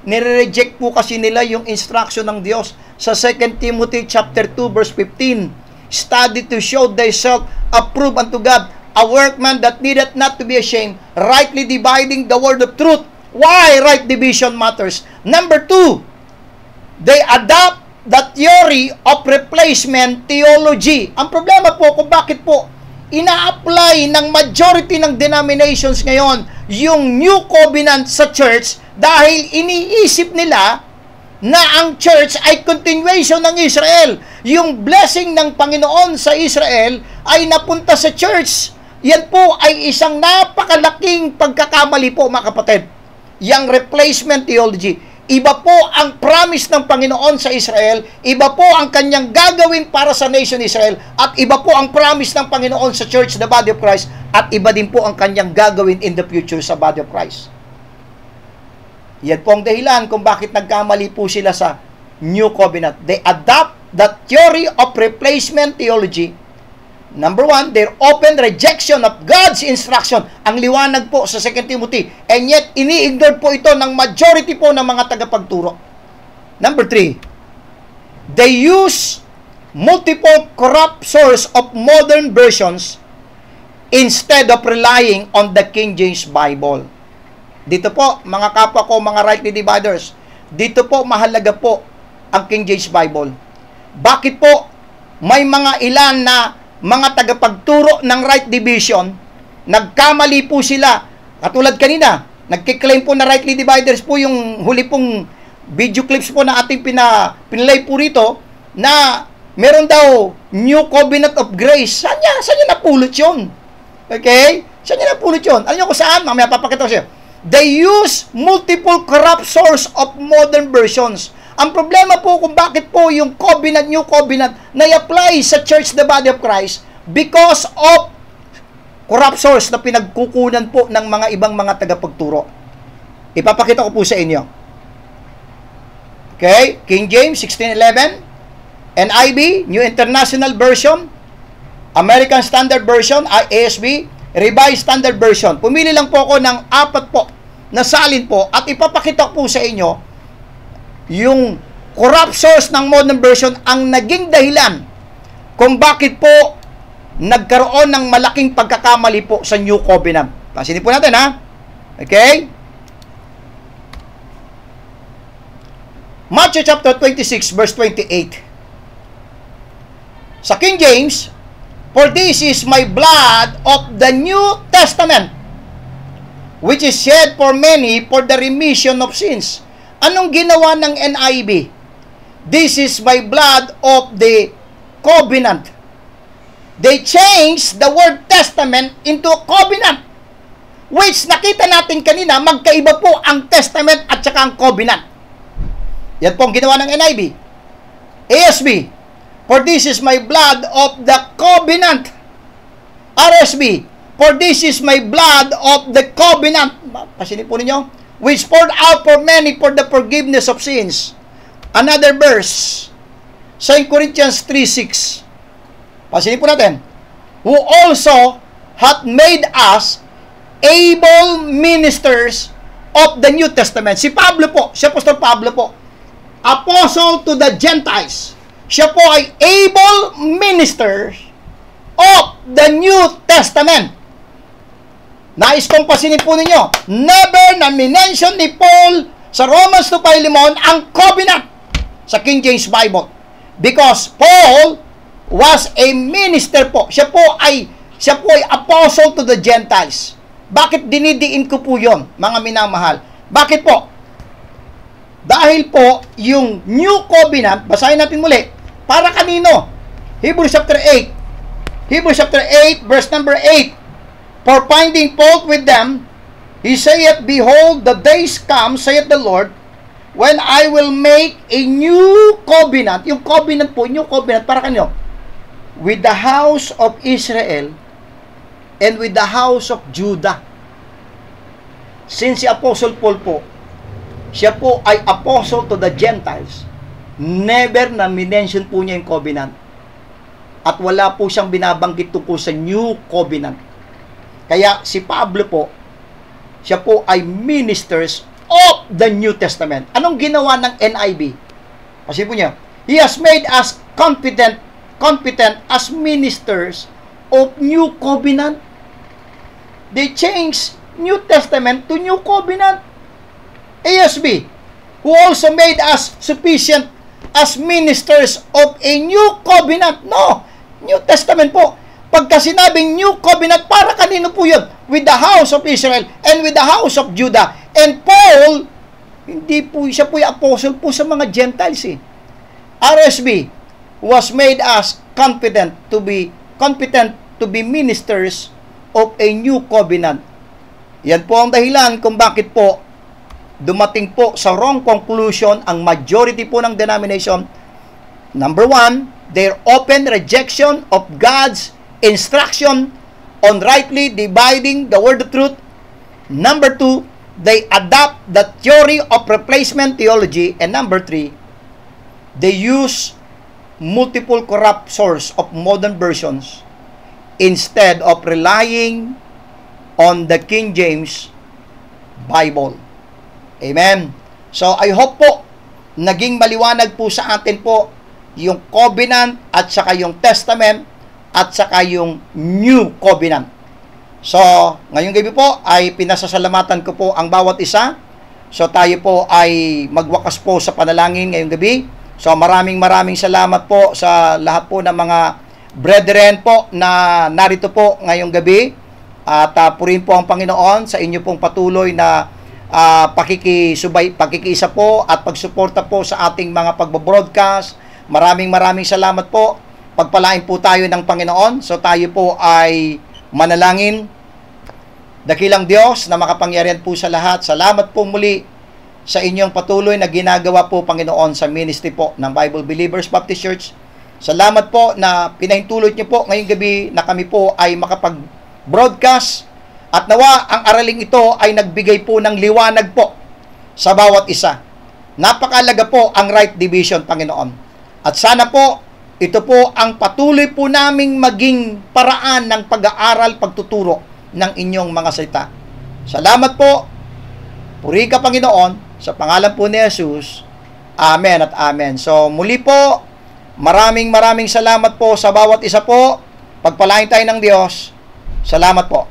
nire-reject po kasi nila yung instruction ng Diyos sa 2 Timothy chapter 2 verse 15. Study to show thyself approved unto God, a workman that needeth not to be ashamed, rightly dividing the word of truth. Why right division matters? Number 2, they adopt the theory of replacement theology. Ang problema po kung bakit po ina-apply ng majority ng denominations ngayon yung new covenant sa church dahil iniisip nila na ang church ay continuation ng Israel. Yung blessing ng Panginoon sa Israel ay napunta sa church. Yan po ay isang napakalaking pagkakamali po, mga kapatid. Yang replacement theology. Iba po ang promise ng Panginoon sa Israel, iba po ang kanyang gagawin para sa nation Israel, at iba po ang promise ng Panginoon sa church, the body of Christ, at iba din po ang kanyang gagawin in the future sa body of Christ. Yan po ang dahilan kung bakit nagkamali po sila sa New Covenant. They adopt the theory of replacement theology. Number 1, their open rejection of God's instruction. Ang liwanag po sa 2 Timothy. And yet, ini-ignore po ito ng majority po ng mga tagapagturo. Number 3, they use multiple corrupt source of modern versions instead of relying on the King James Bible. Dito po, mga kapwa ko, mga rightly dividers, dito po mahalaga po ang King James Bible. Bakit po may mga ilan na mga tagapagturo ng right division, nagkamali po sila. Katulad kanina, nagkiklaim po na rightly dividers po yung huli pong video clips po na ating pinlay po rito, na meron daw New Covenant of Grace. Saan niya napulot yun? Okay? Saan niya napulot yun? Alam niyo kung saan? Mamaya papakita ko siya. They use multiple corrupt source of modern versions. Ang problema po kung bakit po yung covenant, new covenant, na-apply sa church, the body of Christ, because of corrupt source na pinagkukunan po ng mga ibang mga tagapagturo. Ipapakita ko po sa inyo. Okay? King James, 1611, NIV, New International Version, American Standard Version, ASV, Revised Standard Version. Pumili lang po ako ng 4 po na salin po at ipapakita ko po sa inyo yung corrupt source ng modern version ang naging dahilan kung bakit po nagkaroon ng malaking pagkakamali po sa New Covenant. Pasinin po natin, ha? Okay? Matthew chapter 26 verse 28. Sa King James, for this is my blood of the New Testament, which is shed for many for the remission of sins. Anong ginawa ng NIV? This is my blood of the covenant. They changed the word testament into covenant, which nakita natin kanina, magkaiba po ang testament at saka ang covenant. Yan po ang ginawa ng NIV. ASV, for this is my blood of the covenant. RSV, for this is my blood of the covenant. Pasinin po ninyo. Which poured out for many for the forgiveness of sins. Another verse, 2 Corinthians 3:6. Pasinin po natin. Who also hath made us able ministers of the New Testament. Si Pablo po, si Apostol Pablo po, apostle to the Gentiles. Siya po ay able ministers of the New Testament. Nais kong pasinin po ninyo, never na minention ni Paul sa Romans 2:5 ang covenant sa King James Bible. Because Paul was a minister po. Siya po ay apostle to the Gentiles. Bakit dinidiin ko po yon, mga minamahal? Bakit po? Dahil po, yung New Covenant, basahin natin muli, para kanino? Hebrews chapter 8. Hebrews chapter 8, verse number 8. For finding fault with them, He saith, Behold, the days come, saith the Lord, when I will make a new covenant. Yung covenant po, new covenant, para kanino? With the house of Israel and with the house of Judah. Since si Apostle Paul po, siya po ay apostle to the Gentiles, never na minention po niya yung covenant. At wala po siyang binabanggit tungkol sa new covenant. Kaya si Pablo po, siya po ay ministers of the New Testament. Anong ginawa ng NIV? Kasi po niya, He has made us competent as ministers of New Covenant. They changed New Testament to New Covenant. ASB, who also made us sufficient as ministers of a New Covenant. No, New Testament po. Pagka sinabing New Covenant, para kanino po yun? With the house of Israel and with the house of Judah. And Paul, hindi po siya po yung apostle po sa mga Gentiles eh. RSB was made us competent to be ministers of a new covenant. Yan po ang dahilan kung bakit po dumating po sa wrong conclusion ang majority po ng denomination. Number one, their open rejection of God's instruction on rightly dividing the word of truth. Number two, they adopt the theory of replacement theology. And number three, they use multiple corrupt source of modern versions instead of relying on the King James Bible. Amen. So I hope po naging maliwanag po sa atin po yung covenant at saka yung testament at saka yung new covenant. So, ngayong gabi po ay pinasasalamatan ko po ang bawat isa. So, tayo po ay magwakas po sa panalangin ngayong gabi. So, maraming salamat po sa lahat po ng mga brethren po na narito po ngayong gabi. At purihin po ang Panginoon sa inyo pong patuloy na pakikiisa po at pagsuporta po sa ating mga pagbobroadcast. Maraming salamat po. Pagpalain po tayo ng Panginoon. So tayo po ay manalangin. Dakilang Diyos na makapangyarihan po sa lahat. Salamat po muli sa inyong patuloy na ginagawa po, Panginoon, sa ministry po ng Bible Believers Baptist Church. Salamat po na pinahintulot niyo po ngayong gabi na kami po ay makapag-broadcast at nawa ang araling ito ay nagbigay po ng liwanag po sa bawat isa. Napakalaga po ang right division, Panginoon. At sana po ito po ang patuloy po naming maging paraan ng pag-aaral, pagtuturo ng inyong mga salita. Salamat po. Puri ka, Panginoon, sa pangalan po ni Jesus. Amen at amen. So muli po, maraming salamat po sa bawat isa po. Pagpalain tayo ng Diyos. Salamat po.